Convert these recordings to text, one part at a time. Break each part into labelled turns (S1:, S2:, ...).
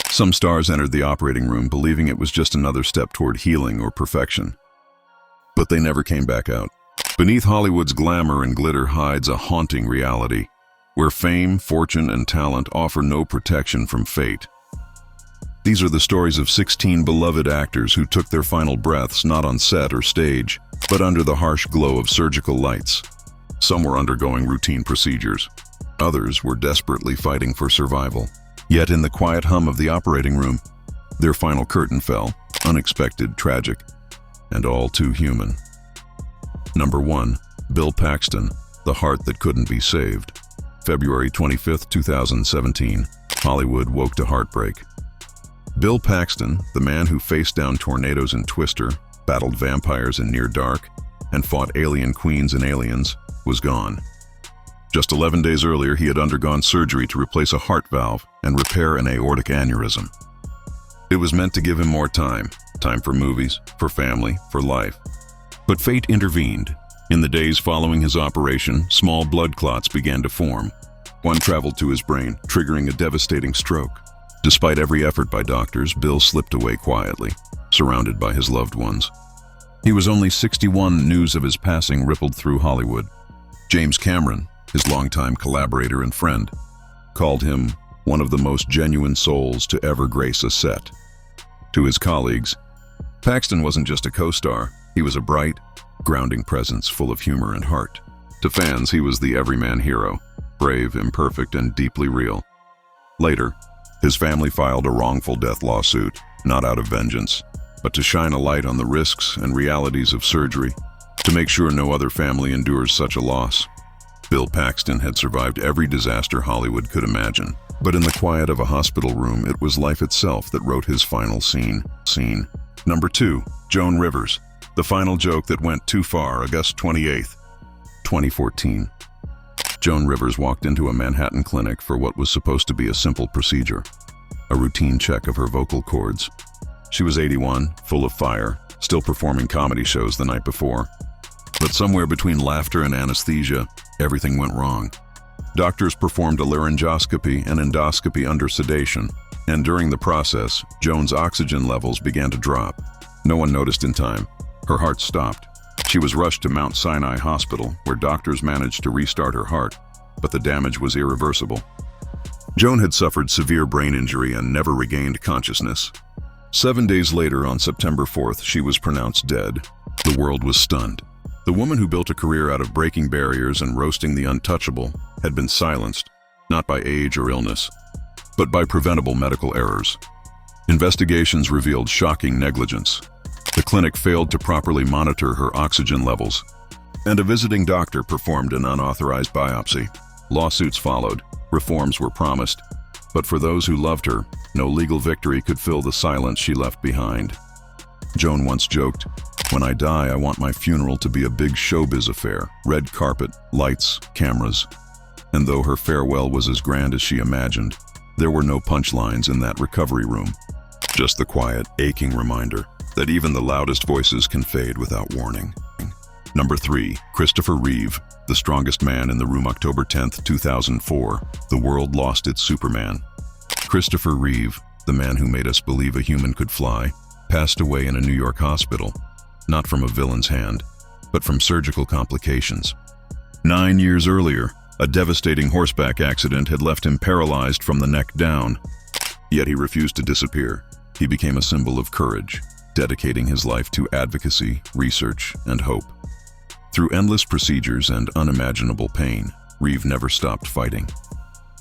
S1: Some stars entered the operating room believing it was just another step toward healing or perfection. But they never came back out. Beneath Hollywood's glamour and glitter hides a haunting reality, where fame, fortune, and talent offer no protection from fate. These are the stories of 16 beloved actors who took their final breaths not on set or stage, but under the harsh glow of surgical lights. Some were undergoing routine procedures. Others were desperately fighting for survival. Yet in the quiet hum of the operating room, their final curtain fell, unexpected, tragic, and all too human. Number 1. Bill Paxton, The Heart That Couldn't Be Saved. February 25, 2017, Hollywood woke to heartbreak. Bill Paxton, the man who faced down tornadoes in Twister, battled vampires in Near Dark, and fought alien queens in Aliens, was gone. Just 11 days earlier, he had undergone surgery to replace a heart valve and repair an aortic aneurysm. It was meant to give him more time for movies, for family, for life. But fate intervened. In the days following his operation, small blood clots began to form. One traveled to his brain, triggering a devastating stroke. Despite every effort by doctors, Bill slipped away quietly, surrounded by his loved ones. He was only 61. News of his passing rippled through Hollywood. James Cameron, his longtime collaborator and friend, called him one of the most genuine souls to ever grace a set. To his colleagues, Paxton wasn't just a co-star, he was a bright, grounding presence full of humor and heart. To fans, he was the everyman hero, brave, imperfect, and deeply real. Later, his family filed a wrongful death lawsuit, not out of vengeance, but to shine a light on the risks and realities of surgery, to make sure no other family endures such a loss. Bill Paxton had survived every disaster Hollywood could imagine, but in the quiet of a hospital room, it was life itself that wrote his final scene. Number 2, Joan Rivers, The Final Joke That Went Too Far, August 28, 2014. Joan Rivers walked into a Manhattan clinic for what was supposed to be a simple procedure, a routine check of her vocal cords. She was 81, full of fire, still performing comedy shows the night before. But somewhere between laughter and anesthesia, everything went wrong. Doctors performed a laryngoscopy and endoscopy under sedation, and during the process, Joan's oxygen levels began to drop. No one noticed in time. Her heart stopped. She was rushed to Mount Sinai Hospital, where doctors managed to restart her heart, but the damage was irreversible. Joan had suffered severe brain injury and never regained consciousness. 7 days later, on September 4th, she was pronounced dead. The world was stunned. The woman who built a career out of breaking barriers and roasting the untouchable had been silenced, not by age or illness, but by preventable medical errors. Investigations revealed shocking negligence. The clinic failed to properly monitor her oxygen levels, and a visiting doctor performed an unauthorized biopsy. Lawsuits followed, reforms were promised, but for those who loved her, no legal victory could fill the silence she left behind. Joan once joked, "When I die, I want my funeral to be a big showbiz affair, red carpet, lights, cameras." And though her farewell was as grand as she imagined, there were no punchlines in that recovery room. Just the quiet, aching reminder that even the loudest voices can fade without warning. Number 3, Christopher Reeve, The Strongest Man in the Room, October 10, 2004. The world lost its Superman. Christopher Reeve, the man who made us believe a human could fly, passed away in a New York hospital, not from a villain's hand, but from surgical complications. 9 years earlier, a devastating horseback accident had left him paralyzed from the neck down. Yet he refused to disappear. He became a symbol of courage, dedicating his life to advocacy, research, and hope. Through endless procedures and unimaginable pain, Reeve never stopped fighting.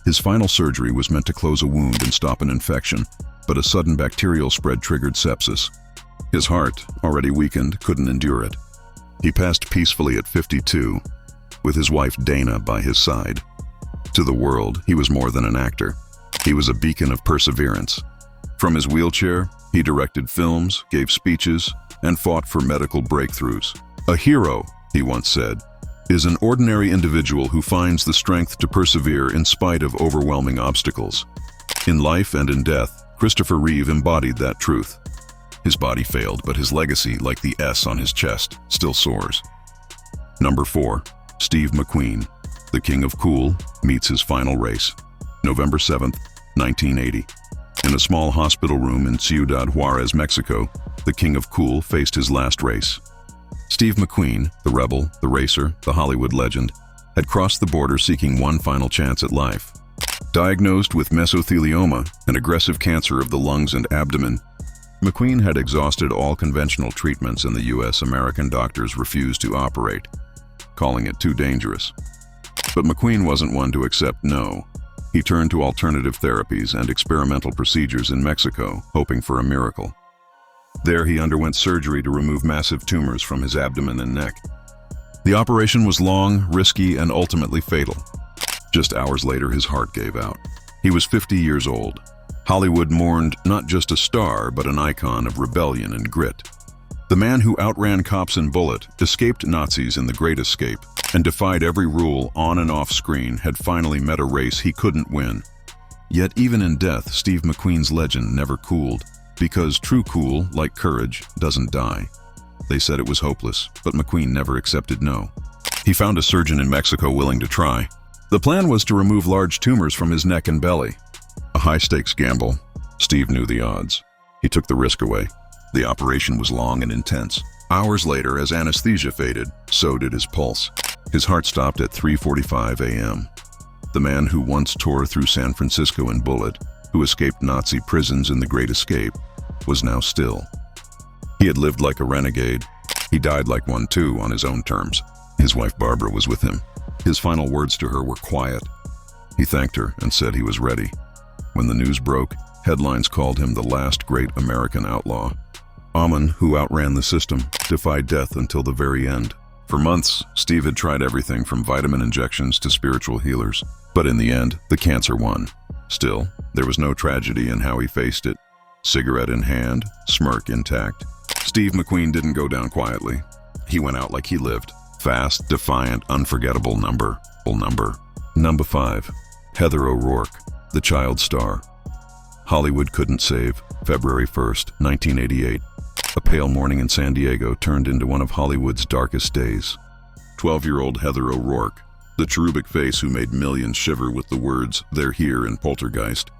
S1: His final surgery was meant to close a wound and stop an infection, but a sudden bacterial spread triggered sepsis. His heart, already weakened, couldn't endure it. He passed peacefully at 52, with his wife Dana by his side. To the world, he was more than an actor. He was a beacon of perseverance. From his wheelchair, he directed films, gave speeches, and fought for medical breakthroughs. "A hero," he once said, "is an ordinary individual who finds the strength to persevere in spite of overwhelming obstacles." In life and in death, Christopher Reeve embodied that truth. His body failed, but his legacy, like the S on his chest, still soars. Number 4, Steve McQueen, The King of Cool, meets his final race. November 7, 1980. In a small hospital room in Ciudad Juarez, Mexico, the king of cool faced his last race. Steve McQueen, the rebel, the racer, the Hollywood legend, had crossed the border seeking one final chance at life. Diagnosed with mesothelioma, an aggressive cancer of the lungs and abdomen, McQueen had exhausted all conventional treatments and the U.S. American doctors refused to operate, calling it too dangerous. But McQueen wasn't one to accept no. He turned to alternative therapies and experimental procedures in Mexico, hoping for a miracle. There he underwent surgery to remove massive tumors from his abdomen and neck. The operation was long, risky, and ultimately fatal. Just hours later, his heart gave out. He was 50 years old. Hollywood mourned not just a star, but an icon of rebellion and grit. The man who outran cops and bullet, escaped Nazis in The Great Escape, and defied every rule on and off screen had finally met a race he couldn't win. Yet even in death, Steve McQueen's legend never cooled, because true cool, like courage, doesn't die. They said it was hopeless, but McQueen never accepted no. He found a surgeon in Mexico willing to try. The plan was to remove large tumors from his neck and belly. A high-stakes gamble. Steve knew the odds. He took the risk away. The operation was long and intense. Hours later, as anesthesia faded, so did his pulse. His heart stopped at 3:45 a.m. The man who once tore through San Francisco in bullet, who escaped Nazi prisons in The Great Escape, was now still. He had lived like a renegade. He died like one too, on his own terms. His wife Barbara was with him. His final words to her were quiet. He thanked her and said he was ready. When the news broke, headlines called him the last great American outlaw. A man who outran the system, defied death until the very end. For months, Steve had tried everything from vitamin injections to spiritual healers. But in the end, the cancer won. Still, there was no tragedy in how he faced it. Cigarette in hand, smirk intact. Steve McQueen didn't go down quietly. He went out like he lived. Fast, defiant, unforgettable number. Number 5. Heather O'Rourke, the child star. Hollywood couldn't save. February 1st, 1988. A pale morning in San Diego turned into one of Hollywood's darkest days. 12-year-old Heather O'Rourke, the cherubic face who made millions shiver with the words, "They're here" in Poltergeist,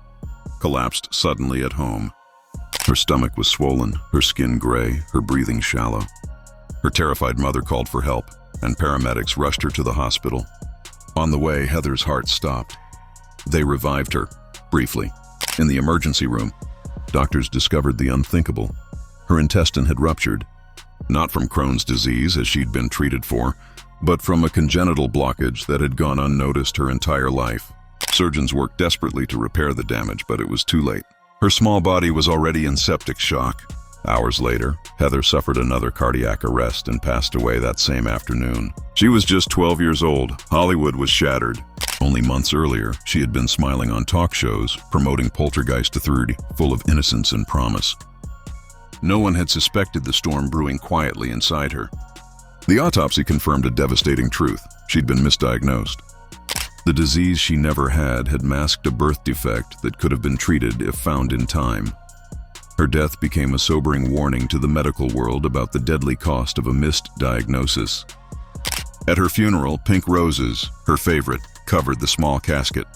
S1: collapsed suddenly at home. Her stomach was swollen, her skin gray, her breathing shallow. Her terrified mother called for help, and paramedics rushed her to the hospital. On the way, Heather's heart stopped. They revived her, briefly. In the emergency room, doctors discovered the unthinkable. Her intestine had ruptured, not from Crohn's disease as she'd been treated for, but from a congenital blockage that had gone unnoticed her entire life. Surgeons worked desperately to repair the damage, but it was too late. Her small body was already in septic shock. Hours later, Heather suffered another cardiac arrest and passed away that same afternoon. She was just 12 years old. Hollywood was shattered. Only months earlier, she had been smiling on talk shows, promoting Poltergeist 3, full of innocence and promise. No one had suspected the storm brewing quietly inside her. The autopsy confirmed a devastating truth. She'd been misdiagnosed. The disease she never had masked a birth defect that could have been treated if found in time. Her death became a sobering warning to the medical world about the deadly cost of a missed diagnosis. At her funeral, pink roses, her favorite, covered the small casket.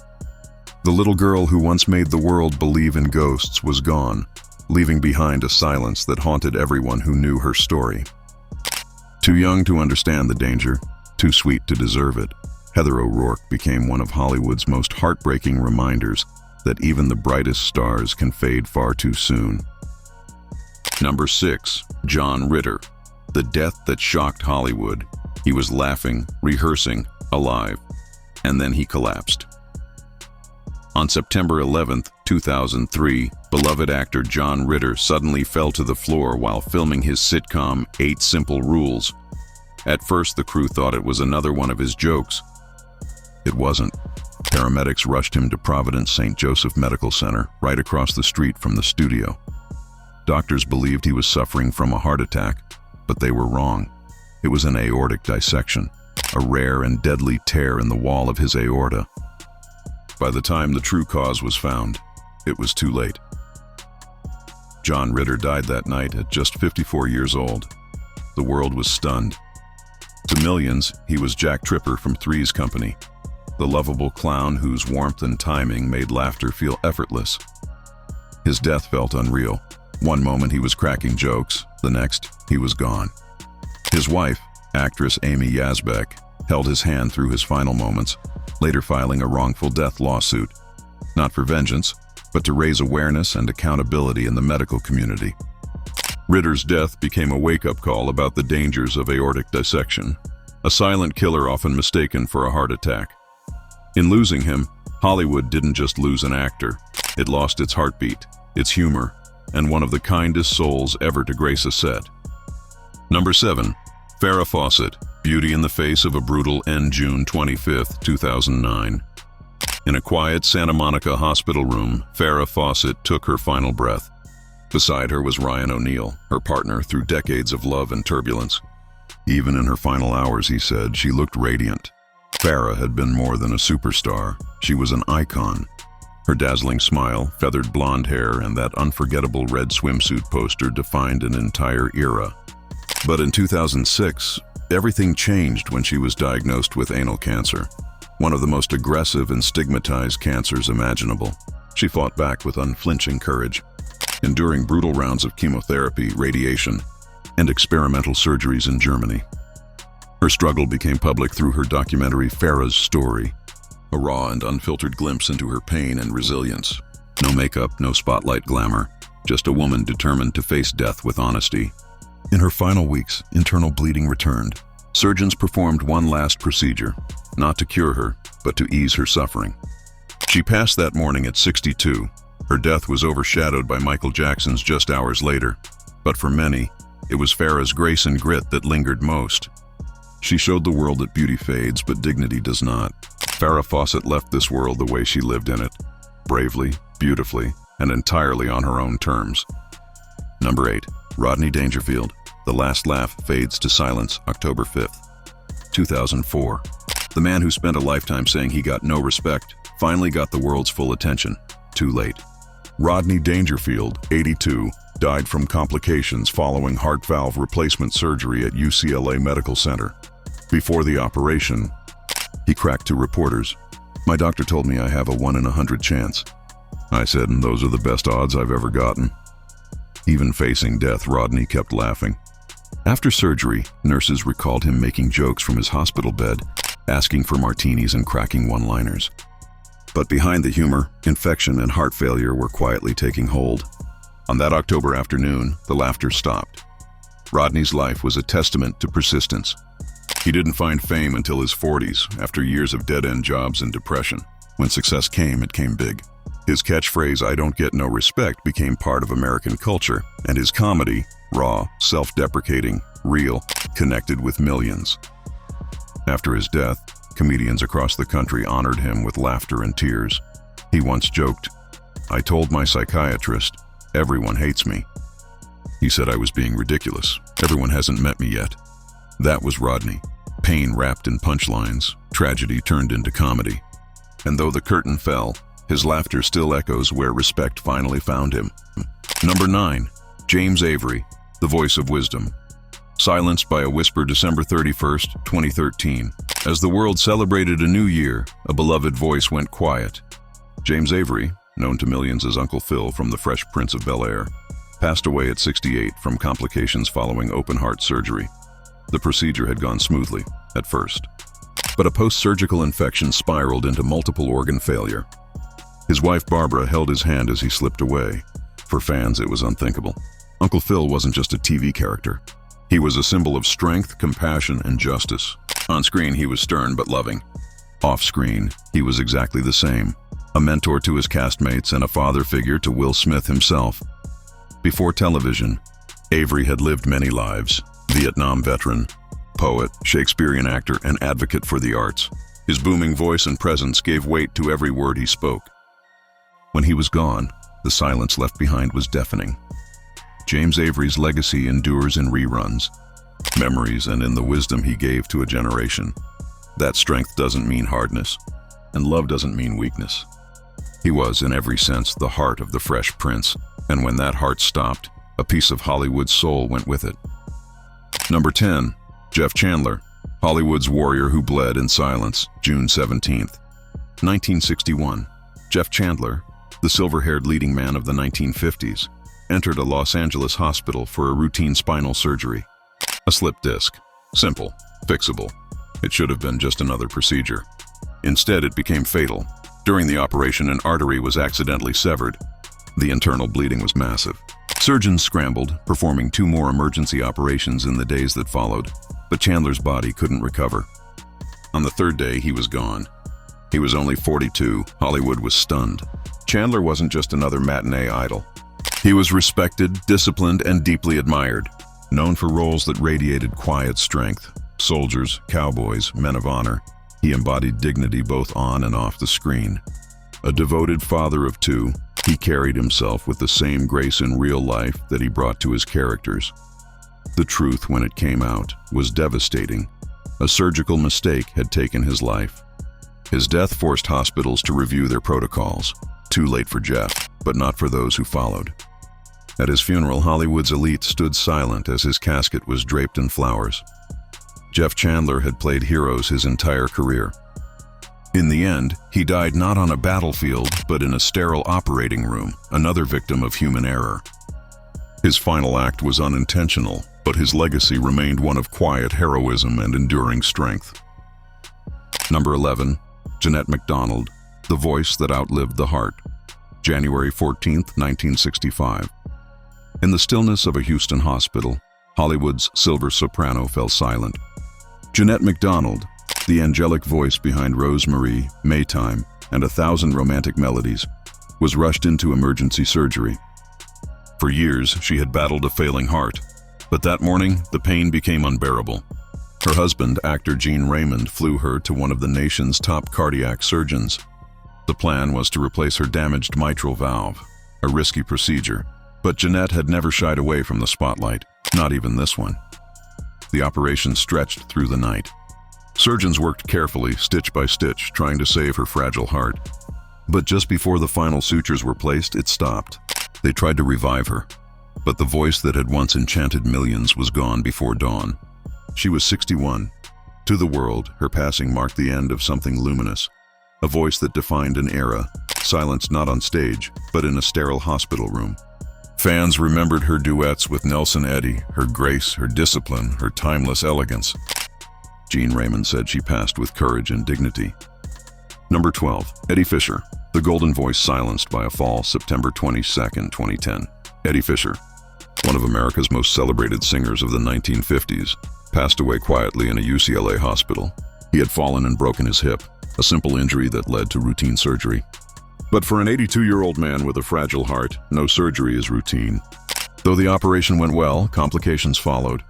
S1: The little girl who once made the world believe in ghosts was gone, leaving behind a silence that haunted everyone who knew her story. Too young to understand the danger, too sweet to deserve it, Heather O'Rourke became one of Hollywood's most heartbreaking reminders that even the brightest stars can fade far too soon. Number 6. John Ritter, the death that shocked Hollywood. He was laughing, rehearsing, alive, and then he collapsed. On September 11, 2003, beloved actor John Ritter suddenly fell to the floor while filming his sitcom 8 Simple Rules. At first, the crew thought it was another one of his jokes. It wasn't. Paramedics rushed him to Providence St. Joseph Medical Center, right across the street from the studio. Doctors believed he was suffering from a heart attack, but they were wrong. It was an aortic dissection, a rare and deadly tear in the wall of his aorta. By the time the true cause was found, it was too late. John Ritter died that night at just 54 years old. The world was stunned. To millions, he was Jack Tripper from Three's Company, the lovable clown whose warmth and timing made laughter feel effortless. His death felt unreal. One moment he was cracking jokes, the next, he was gone. His wife, actress Amy Yazbek, held his hand through his final moments, later filing a wrongful death lawsuit, not for vengeance, but to raise awareness and accountability in the medical community. Ritter's death became a wake-up call about the dangers of aortic dissection, a silent killer often mistaken for a heart attack. In losing him, Hollywood didn't just lose an actor, it lost its heartbeat, its humor, and one of the kindest souls ever to grace a set. Number 7. Farrah Fawcett, beauty in the face of a brutal end. June 25, 2009. In a quiet Santa Monica hospital room, Farrah Fawcett took her final breath. Beside her was Ryan O'Neal, her partner through decades of love and turbulence. Even in her final hours, he said, she looked radiant. Farrah had been more than a superstar. She was an icon. Her dazzling smile, feathered blonde hair, and that unforgettable red swimsuit poster defined an entire era. But in 2006, everything changed when she was diagnosed with anal cancer, one of the most aggressive and stigmatized cancers imaginable. She fought back with unflinching courage, enduring brutal rounds of chemotherapy, radiation, and experimental surgeries in Germany. Her struggle became public through her documentary Farrah's Story, a raw and unfiltered glimpse into her pain and resilience. No makeup, no spotlight glamour, just a woman determined to face death with honesty. In her final weeks, internal bleeding returned. Surgeons performed one last procedure, not to cure her, but to ease her suffering. She passed that morning at 62. Her death was overshadowed by Michael Jackson's just hours later, but for many, it was Farrah's grace and grit that lingered most. She showed the world that beauty fades, but dignity does not. Farrah Fawcett left this world the way she lived in it, bravely, beautifully, and entirely on her own terms. Number 8. Rodney Dangerfield. The Last Laugh fades to silence, October 5th, 2004. The man who spent a lifetime saying he got no respect finally got the world's full attention. Too late. Rodney Dangerfield, 82, died from complications following heart valve replacement surgery at UCLA Medical Center. Before the operation, he cracked to reporters, "My doctor told me I have a 1 in 100 chance." I said, "And those are the best odds I've ever gotten." Even facing death, Rodney kept laughing. After surgery, nurses recalled him making jokes from his hospital bed, asking for martinis and cracking one-liners. But behind the humor, infection and heart failure were quietly taking hold. On that October afternoon, the laughter stopped. Rodney's life was a testament to persistence. He didn't find fame until his 40s, after years of dead-end jobs and depression. When success came, it came big. His catchphrase, "I don't get no respect," became part of American culture, and his comedy, raw, self-deprecating, real, connected with millions. After his death, comedians across the country honored him with laughter and tears. He once joked, "I told my psychiatrist, everyone hates me. He said I was being ridiculous. Everyone hasn't met me yet." That was Rodney. Pain wrapped in punchlines, tragedy turned into comedy. And though the curtain fell, his laughter still echoes where respect finally found him. Number 9. James Avery, the voice of wisdom. Silenced by a whisper, December 31st, 2013. As the world celebrated a new year, a beloved voice went quiet. James Avery, known to millions as Uncle Phil from The Fresh Prince of Bel-Air, passed away at 68 from complications following open-heart surgery. The procedure had gone smoothly, at first, but a post-surgical infection spiraled into multiple organ failure. His wife Barbara held his hand as he slipped away. For fans, it was unthinkable. Uncle Phil wasn't just a TV character. He was a symbol of strength, compassion, and justice. On screen, he was stern but loving. Off-screen, he was exactly the same. A mentor to his castmates and a father figure to Will Smith himself. Before television, Avery had lived many lives. Vietnam veteran, poet, Shakespearean actor, and advocate for the arts. His booming voice and presence gave weight to every word he spoke. When he was gone, the silence left behind was deafening. James Avery's legacy endures in reruns, memories, and in the wisdom he gave to a generation. That strength doesn't mean hardness, and love doesn't mean weakness. He was, in every sense, the heart of the Fresh Prince, and when that heart stopped, a piece of Hollywood's soul went with it. Number 10. Jeff Chandler, Hollywood's warrior who bled in silence, June 17th, 1961. Jeff Chandler, the silver-haired leading man of the 1950s, entered a Los Angeles hospital for a routine spinal surgery. A slip disc. Simple. Fixable. It should have been just another procedure. Instead, it became fatal. During the operation, an artery was accidentally severed. The internal bleeding was massive. Surgeons scrambled, performing 2 more emergency operations in the days that followed, but Chandler's body couldn't recover. On the 3rd day, he was gone. He was only 42. Hollywood was stunned. Chandler wasn't just another matinee idol. He was respected, disciplined, and deeply admired. Known for roles that radiated quiet strength. Soldiers, cowboys, men of honor. He embodied dignity both on and off the screen. A devoted father of 2, he carried himself with the same grace in real life that he brought to his characters. The truth, when it came out, was devastating. A surgical mistake had taken his life. His death forced hospitals to review their protocols. Too late for Jeff, but not for those who followed. At his funeral, Hollywood's elite stood silent as his casket was draped in flowers. Jeff Chandler had played heroes his entire career. In the end, he died not on a battlefield, but in a sterile operating room, another victim of human error. His final act was unintentional, but his legacy remained one of quiet heroism and enduring strength. Number 11. Jeanette MacDonald, the voice that outlived the heart. January 14, 1965. In the stillness of a Houston hospital, Hollywood's silver soprano fell silent. Jeanette MacDonald, the angelic voice behind Rosemary, Maytime, and 1,000 romantic melodies, was rushed into emergency surgery. For years, she had battled a failing heart, but that morning, the pain became unbearable. Her husband, actor Gene Raymond, flew her to one of the nation's top cardiac surgeons. The plan was to replace her damaged mitral valve, a risky procedure, but Jeanette had never shied away from the spotlight, not even this one. The operation stretched through the night. Surgeons worked carefully, stitch by stitch, trying to save her fragile heart. But just before the final sutures were placed, it stopped. They tried to revive her, but the voice that had once enchanted millions was gone before dawn. She was 61. To the world, her passing marked the end of something luminous, a voice that defined an era, silenced not on stage, but in a sterile hospital room. Fans remembered her duets with Nelson Eddy, her grace, her discipline, her timeless elegance. Gene Raymond said she passed with courage and dignity. Number 12. Eddie Fisher, the golden voice silenced by a fall, September 22, 2010. Eddie Fisher, one of America's most celebrated singers of the 1950s, passed away quietly in a UCLA hospital. He had fallen and broken his hip, a simple injury that led to routine surgery. But for an 82-year-old man with a fragile heart, no surgery is routine. Though the operation went well, complications followed.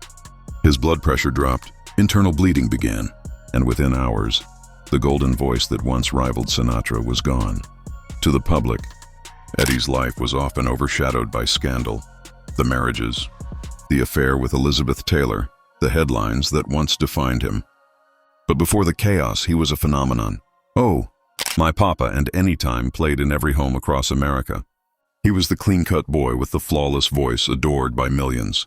S1: His blood pressure dropped, internal bleeding began, and within hours, the golden voice that once rivaled Sinatra was gone. To the public, Eddie's life was often overshadowed by scandal. The marriages, the affair with Elizabeth Taylor, the headlines that once defined him. But before the chaos, he was a phenomenon. Oh, My Papa and Anytime played in every home across America. He was the clean-cut boy with the flawless voice adored by millions.